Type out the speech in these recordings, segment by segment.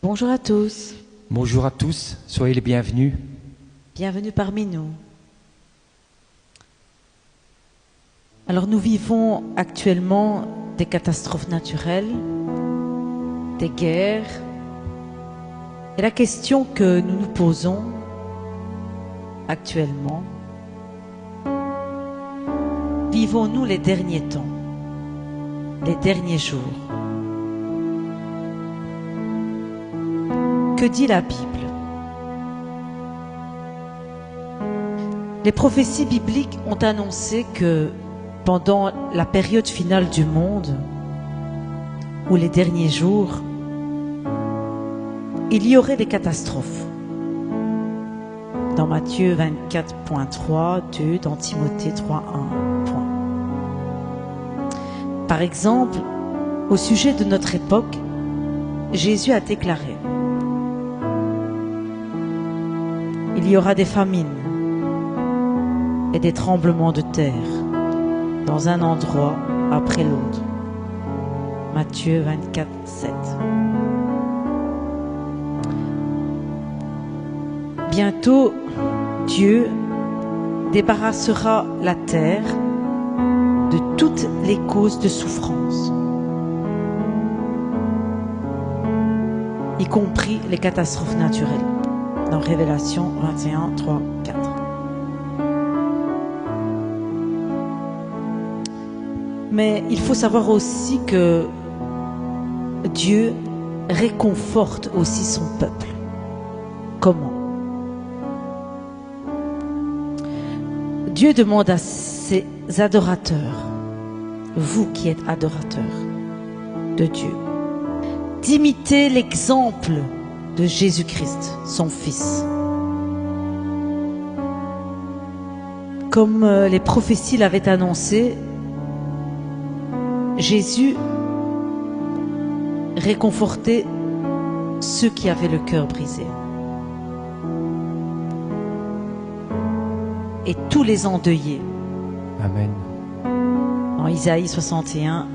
Bonjour à tous, Bonjour à tous, soyez les bienvenus. bienvenue parmi nous. Alors nous vivons actuellement des catastrophes naturelles, des guerres, et la question que nous nous posons actuellement, vivons-nous les derniers temps, les derniers jours? Que dit la Bible? Les prophéties bibliques ont annoncé que pendant la période finale du monde, ou les derniers jours, il y aurait des catastrophes. Dans Matthieu 24.3, 2, dans Timothée 3.1. Par exemple, au sujet de notre époque, Jésus a déclaré: il y aura des famines et des tremblements de terre dans un endroit après l'autre. Matthieu 24.7. Bientôt, Dieu débarrassera la terre de toutes les causes de souffrance, y compris les catastrophes naturelles, dans Révélation 21, 3, 4. Mais il faut savoir aussi que Dieu réconforte aussi son peuple. Comment? Dieu demande à ses adorateurs, vous qui êtes adorateurs de Dieu, d'imiter l'exemple de Jésus-Christ, son Fils. Comme les prophéties l'avaient annoncé, Jésus réconfortait ceux qui avaient le cœur brisé. Et tous les endeuillés. Amen. En Isaïe 61,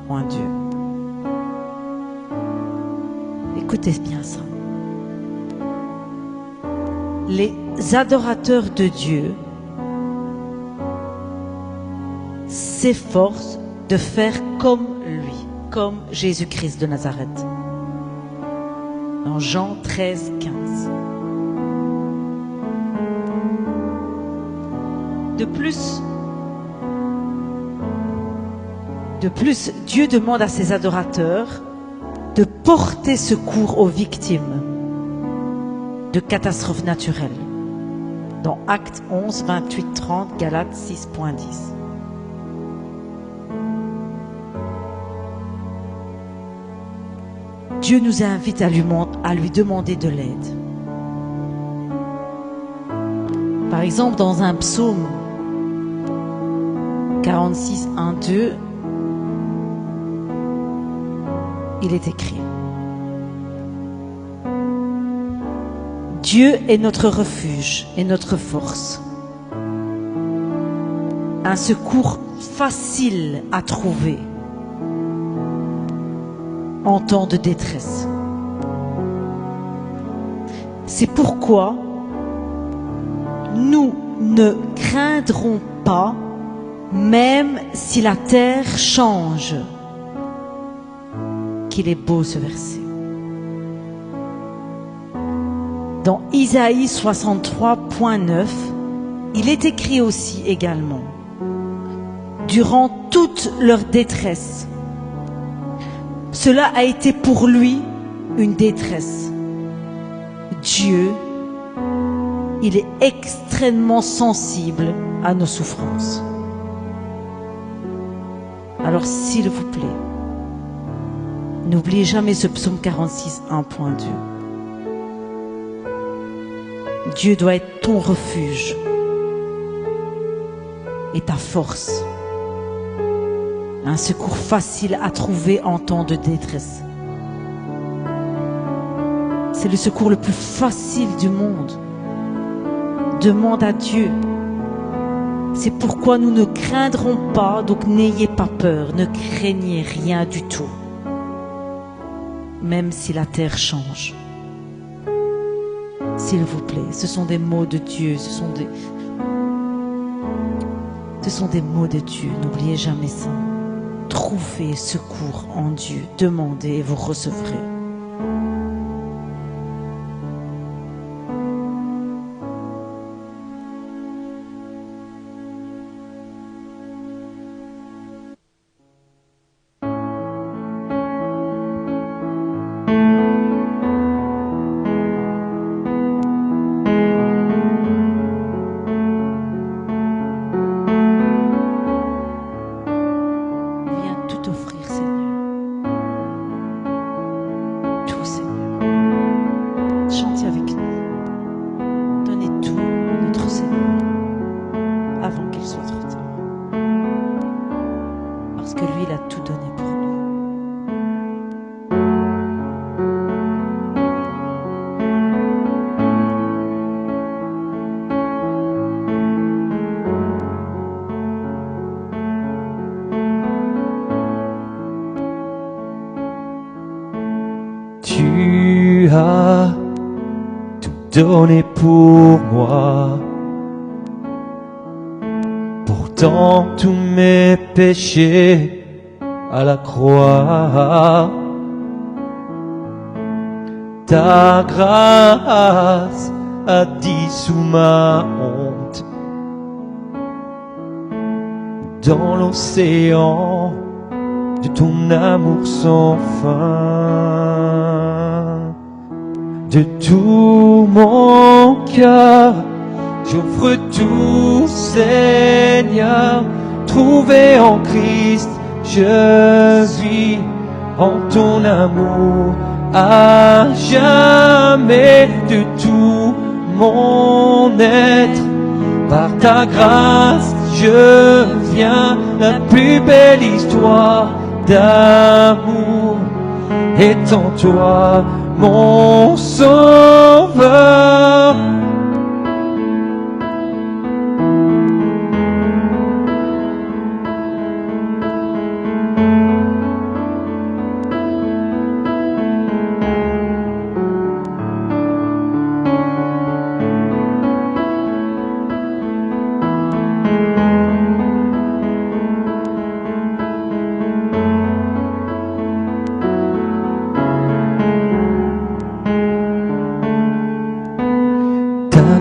1.2. Écoutez bien ça. Les adorateurs de Dieu s'efforcent de faire comme lui, comme Jésus-Christ de Nazareth. Dans Jean 13, 15. De plus, Dieu demande à ses adorateurs de porter secours aux victimes de catastrophes naturelles. Dans Actes 11, 28, 30, Galates 6.10. Dieu nous invite à lui demander de l'aide. Par exemple, dans un psaume 46, 1, 2, il est écrit: Dieu est notre refuge et notre force, un secours facile à trouver en temps de détresse. C'est pourquoi nous ne craindrons pas, même si la terre change. Qu'il est beau ce verset. Dans Isaïe 63.9, il est écrit aussi également: durant toute leur détresse, cela a été pour lui une détresse. Dieu, il est extrêmement sensible à nos souffrances. Alors s'il vous plaît, n'oubliez jamais ce psaume 46, 1.2. Dieu doit être ton refuge et ta force. Un secours facile à trouver en temps de détresse. C'est le secours le plus facile du monde. Demande à Dieu. C'est pourquoi nous ne craindrons pas, donc n'ayez pas peur, ne craignez rien du tout. même si la terre change. S'il vous plaît, ce sont des mots de Dieu, ce sont des mots de Dieu, n'oubliez jamais ça. Trouvez secours en Dieu, demandez et vous recevrez. Tu as tout donné pour moi. Pourtant tous mes péchés à la croix. Ta grâce a dissous ma honte dans l'océan de ton amour sans fin. De tout mon cœur, j'offre tout, Seigneur. Trouvé en Christ, je vis en ton amour à jamais. De tout mon être, par ta grâce, je viens. La plus belle histoire d'amour est en toi, mon sauveur.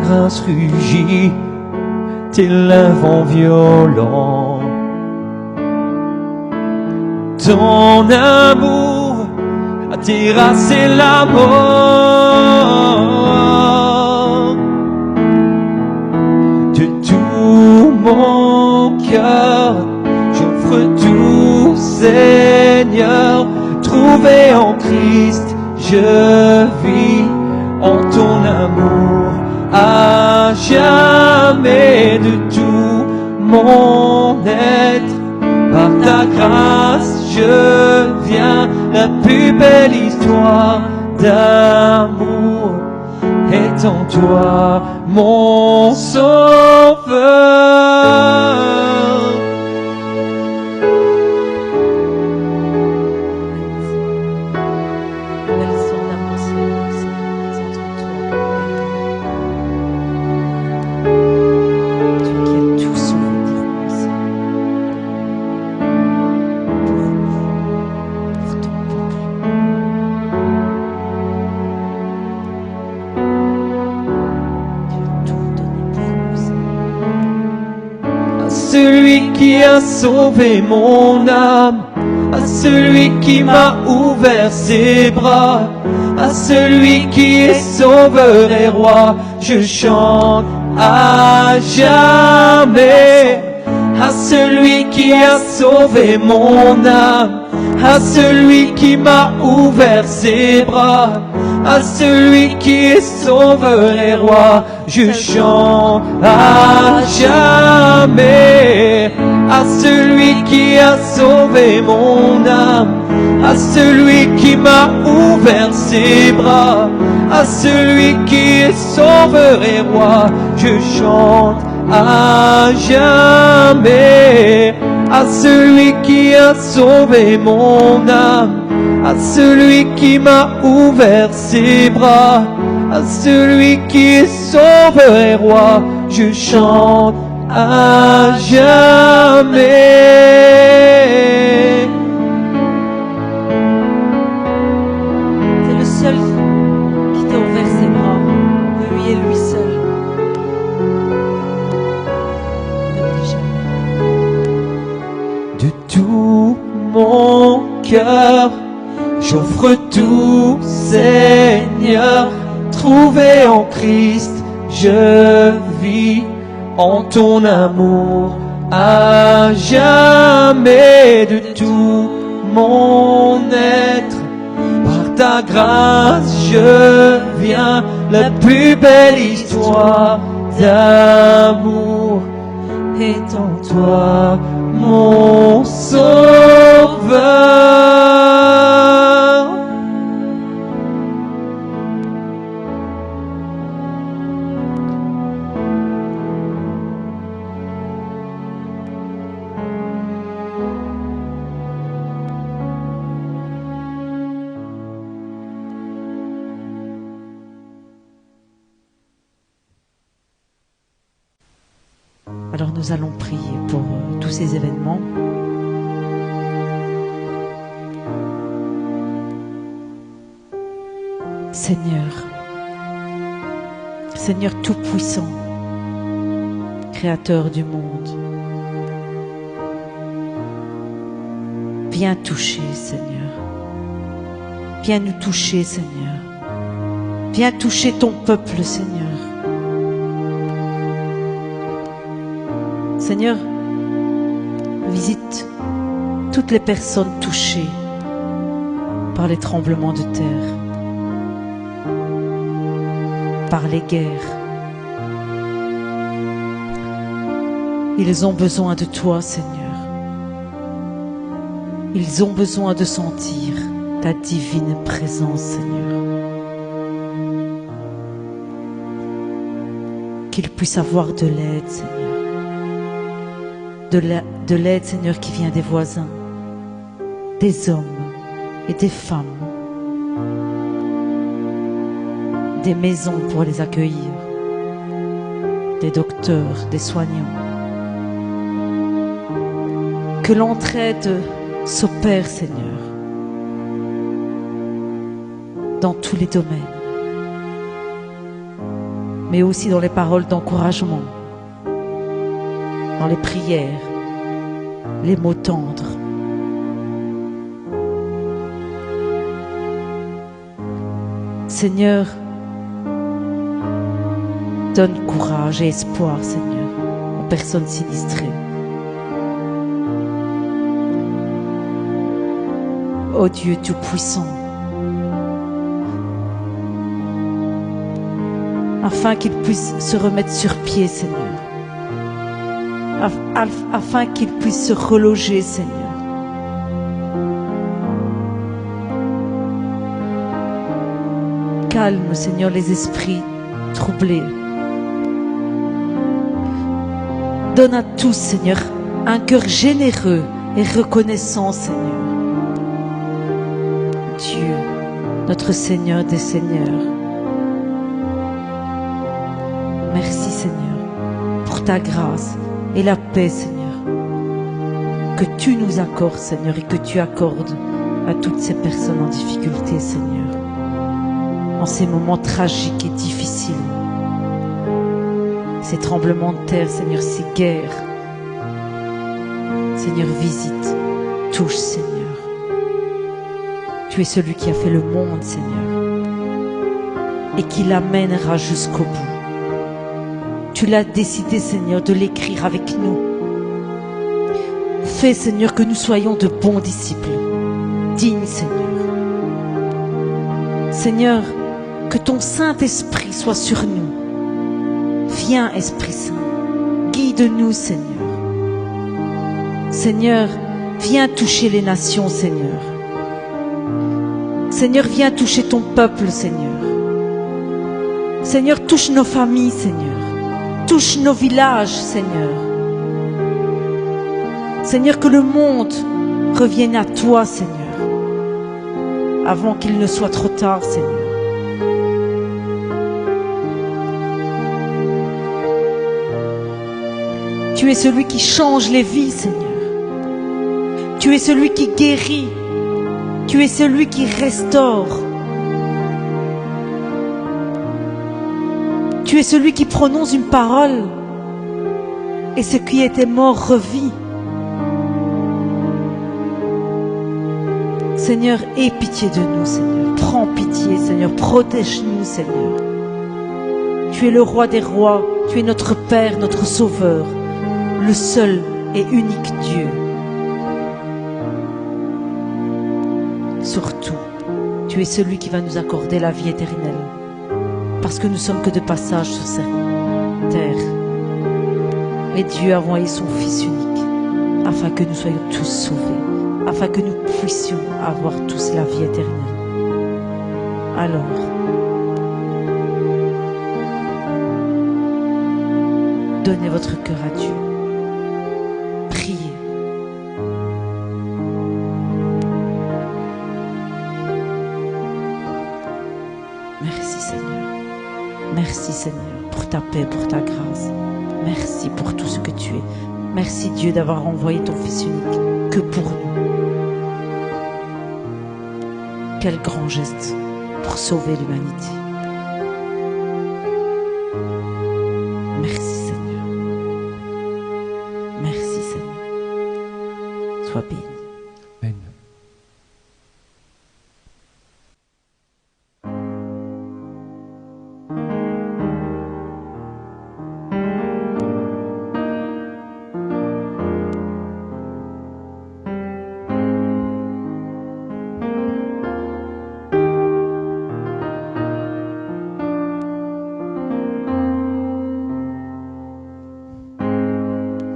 Grâce rugit, tel un vent violent. Ton amour a terrassé la mort. De tout mon cœur, j'offre tout, Seigneur. Trouvé en Christ, je vis en ton amour à jamais. De tout mon être, par ta grâce je viens. La plus belle histoire d'amour est en toi, mon sauveur. Celui qui a sauvé mon âme, à celui qui m'a ouvert ses bras, à celui qui est sauveur et roi, je chante à jamais. À celui qui a sauvé mon âme, à celui qui m'a ouvert ses bras, à celui qui est sauveur et roi, je chante à jamais. À celui qui a sauvé mon âme, à celui qui m'a ouvert ses bras, à celui qui est sauveur et roi, je chante à jamais. À celui qui a sauvé mon âme, à celui qui m'a ouvert ses bras, à celui qui est sauveur et roi, je chante à jamais. C'est le seul qui t'a ouvert ses bras, lui et lui seul. N'oublie jamais. De tout mon cœur, j'offre tout, Seigneur. Trouvé en Christ, je vis en ton amour à jamais. De tout mon être, par ta grâce je viens, la plus belle histoire d'amour est en toi, mon sauveur. Alors nous allons prier pour tous ces événements. Seigneur Tout-Puissant, Créateur du monde, viens toucher, Seigneur. Viens nous toucher, Seigneur. Viens toucher ton peuple, Seigneur. Seigneur, visite toutes les personnes touchées par les tremblements de terre, par les guerres. Ils ont besoin de toi, Seigneur. Ils ont besoin de sentir ta divine présence, Seigneur. Qu'ils puissent avoir de l'aide, Seigneur. De l'aide, Seigneur, qui vient des voisins, des hommes et des femmes, des maisons pour les accueillir, des docteurs, des soignants. Que l'entraide s'opère, Seigneur, dans tous les domaines, mais aussi dans les paroles d'encouragement, dans les prières, les mots tendres. Seigneur, donne courage et espoir, Seigneur, aux personnes sinistrées. Ô Dieu Tout-Puissant, afin qu'ils puissent se remettre sur pied, Seigneur. Afin qu'ils puissent se reloger, Seigneur. Calme, Seigneur, les esprits troublés. Donne à tous, Seigneur, un cœur généreux et reconnaissant, Seigneur. Dieu, notre Seigneur des Seigneurs. Merci, Seigneur, pour ta grâce et la paix, Seigneur, que tu nous accordes, Seigneur, et que tu accordes à toutes ces personnes en difficulté, Seigneur, en ces moments tragiques et difficiles, ces tremblements de terre, Seigneur, ces guerres. Seigneur, visite, touche, Seigneur. Tu es celui qui a fait le monde, Seigneur, et qui l'amènera jusqu'au bout. Tu l'as décidé, Seigneur, de l'écrire avec nous. Fais, Seigneur, que nous soyons de bons disciples, dignes, Seigneur. Seigneur, que ton Saint-Esprit soit sur nous. Viens, Esprit Saint, guide-nous, Seigneur. Seigneur, viens toucher les nations, Seigneur. Seigneur, viens toucher ton peuple, Seigneur. Seigneur, touche nos familles, Seigneur. Touche nos villages, Seigneur. Seigneur, que le monde revienne à toi, Seigneur. avant qu'il ne soit trop tard, Seigneur. Tu es celui qui change les vies, Seigneur. Tu es celui qui guérit. Tu es celui qui restaure. Tu es celui qui prononce une parole et ce qui était mort revit. Seigneur, aie pitié de nous, Seigneur. Prends pitié, Seigneur. Protège-nous, Seigneur. Tu es le roi des rois. Tu es notre Père, notre Sauveur, le seul et unique Dieu. Surtout, tu es celui qui va nous accorder la vie éternelle. Parce que nous sommes que de passage sur cette terre. Et Dieu a envoyé son Fils unique afin que nous soyons tous sauvés, afin que nous puissions avoir tous la vie éternelle. Alors, donnez votre cœur à Dieu. Priez. Merci Seigneur. Merci Seigneur pour ta paix, pour ta grâce. Merci pour tout ce que tu es. Merci Dieu d'avoir envoyé ton Fils unique que pour nous. Quel grand geste pour sauver l'humanité. Merci Seigneur. Merci Seigneur. Sois béni. Amen.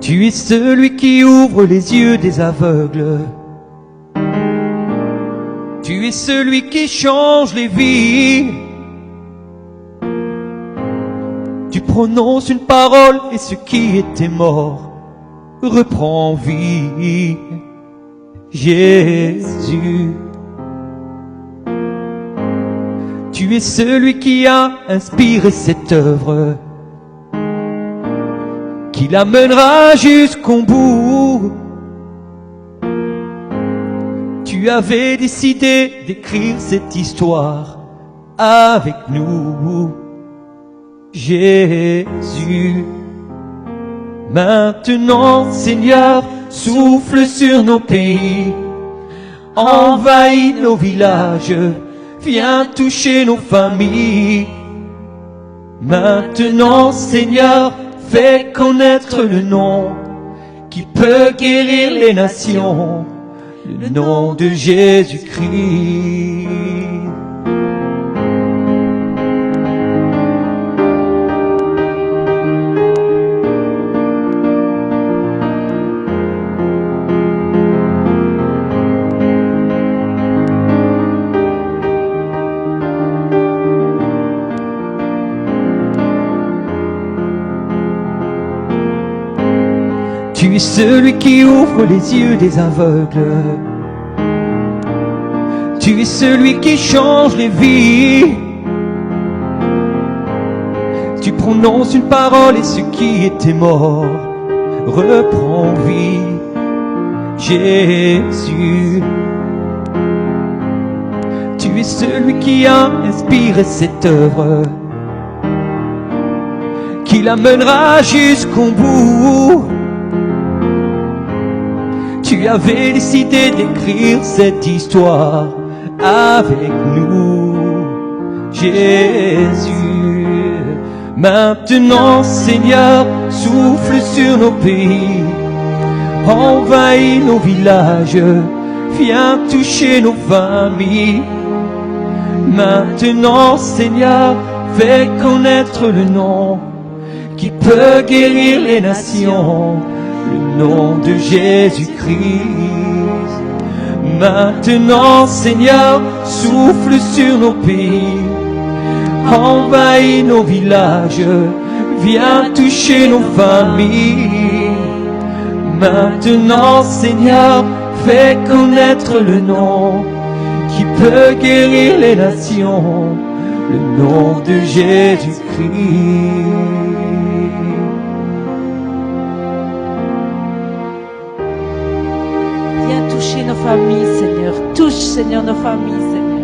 Tu es celui qui ouvre les yeux des aveugles. Tu es celui qui change les vies. Tu prononces une parole et ce qui était mort reprend vie. Jésus. Tu es celui qui a inspiré cette œuvre, qui l'amènera jusqu'au bout. Tu avais décidé d'écrire cette histoire avec nous, Jésus. Maintenant, Seigneur, souffle sur nos pays, envahis nos villages, viens toucher nos familles. Maintenant, Seigneur, fais connaître le nom qui peut guérir les nations, le nom de Jésus-Christ. Tu es celui qui ouvre les yeux des aveugles. Tu es celui qui change les vies. Tu prononces une parole et ce qui était mort reprend vie. Jésus. Tu es celui qui a inspiré cette œuvre, qui l'amènera jusqu'au bout. Tu avais décidé d'écrire cette histoire avec nous, Jésus. Maintenant, Seigneur, souffle sur nos pays, envahis nos villages, viens toucher nos familles. Maintenant, Seigneur, fais connaître le nom qui peut guérir les nations, le nom de Jésus-Christ. Maintenant, Seigneur, souffle sur nos pays, envahis nos villages, viens toucher nos familles. Maintenant, Seigneur, fais connaître le nom qui peut guérir les nations, le nom de Jésus-Christ. Viens toucher nos familles, Seigneur. Touche, Seigneur, nos familles, Seigneur.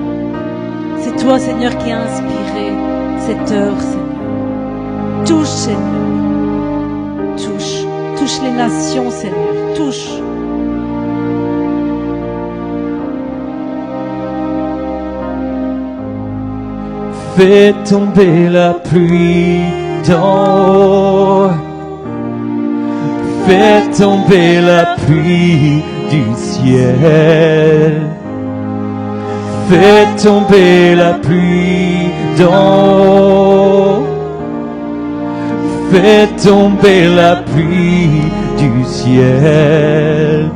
C'est toi, Seigneur, qui as inspiré cette heure, Seigneur. Touche, Seigneur. Touche. Touche les nations, Seigneur. Touche. Fais tomber la pluie d'en haut. Fais tomber la pluie du ciel. Fais tomber la pluie d'en haut. Fais tomber la pluie du ciel.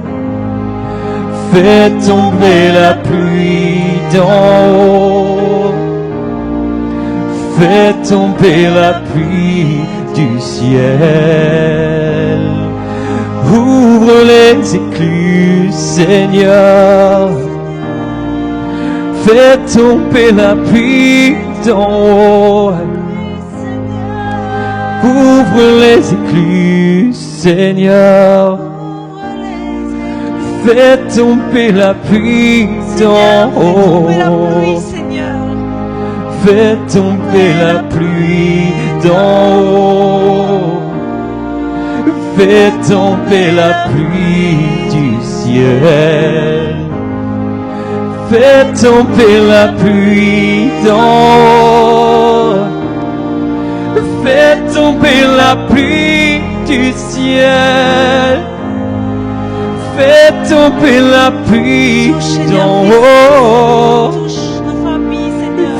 Fais tomber la pluie d'en haut. Fais tomber la pluie du ciel. Ouvre les écluses, Seigneur. Fais tomber la pluie d'en haut. Ouvre les écluses, Seigneur. Fais tomber la pluie d'en haut. Fais tomber la pluie d'en haut. Fais tomber la pluie du ciel. Fais tomber la pluie d'en haut. Fais tomber la pluie du ciel. Fais tomber la pluie d'en haut.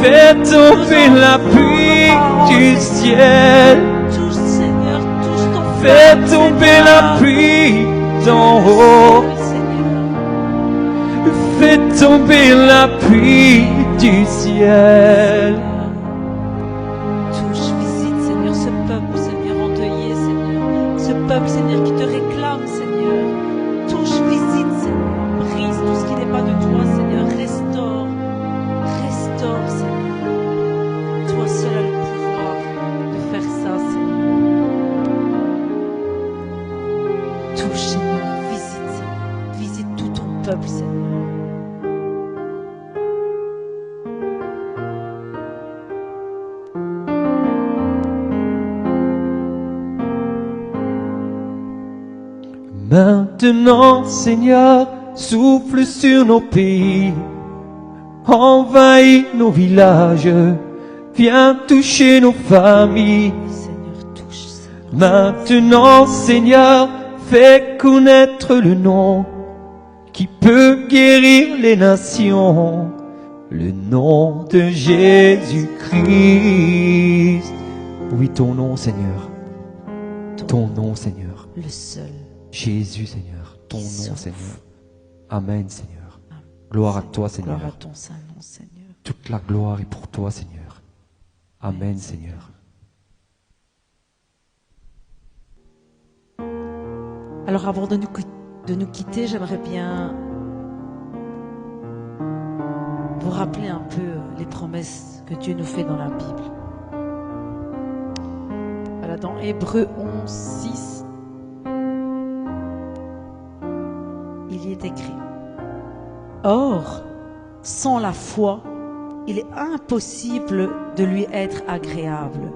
Fais tomber la pluie du ciel. Fais tomber la pluie d'en haut. Fais tomber la pluie du ciel. Touche, visite, Seigneur, ce peuple, Seigneur, endeuillé, Seigneur. Ce peuple, Seigneur, qui te réclame, Seigneur. Touche, visite, Seigneur. Brise tout ce qui n'est pas de toi, Seigneur. Restaure. Restaure, Seigneur. Toi seul as le pouvoir de faire ça, Seigneur. Touche, Seigneur. Visite, Seigneur. Visite tout ton peuple, Seigneur. Maintenant, Seigneur, souffle sur nos pays, envahis nos villages, viens toucher nos familles. Seigneur, touche, Seigneur. Maintenant, Seigneur, fais connaître le nom qui peut guérir les nations, le nom de Jésus-Christ. Oui, ton nom, Seigneur. Ton nom, Seigneur. Le seul. Jésus, Seigneur, ton nom, Sauve. Seigneur. Amen, Seigneur. Gloire à toi, Seigneur. Gloire à ton saint nom, Seigneur. Toute la gloire est pour toi, Seigneur. Amen, Seigneur. Alors avant de nous quitter, j'aimerais bien vous rappeler un peu les promesses que Dieu nous fait dans la Bible. Voilà, dans Hébreux 11, 6, il y est écrit: Or, sans la foi, il est impossible de lui être agréable,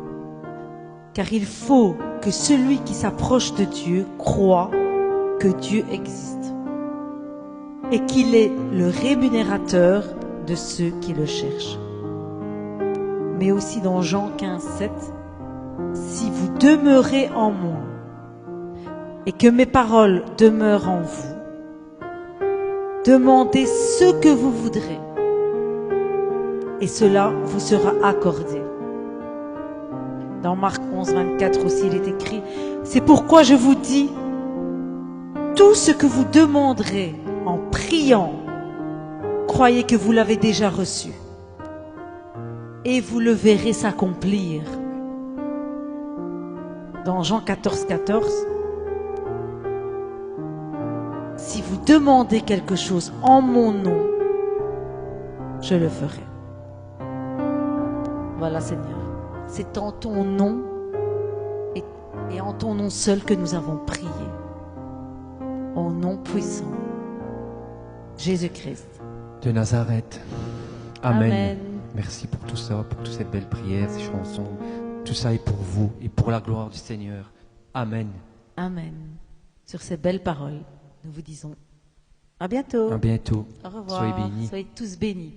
car il faut que celui qui s'approche de Dieu croit que Dieu existe et qu'il est le rémunérateur de ceux qui le cherchent. Mais aussi dans Jean 15, 7, si vous demeurez en moi et que mes paroles demeurent en vous, demandez ce que vous voudrez et cela vous sera accordé. Dans Marc 11, 24 aussi, il est écrit: c'est pourquoi je vous dis, tout ce que vous demanderez en priant, croyez que vous l'avez déjà reçu et vous le verrez s'accomplir. Dans Jean 14, 14, si vous demandez quelque chose en mon nom, je le ferai. Voilà, Seigneur. C'est en ton nom et en ton nom seul que nous avons prié. Au nom puissant, Jésus-Christ. De Nazareth. Amen. Amen. Merci pour tout ça, pour toutes ces belles prières, ces chansons. Tout ça est pour vous et pour la gloire du Seigneur. Amen. Amen. Sur ces belles paroles, nous vous disons à bientôt. À bientôt. Au revoir. Soyez bénis. Soyez tous bénis.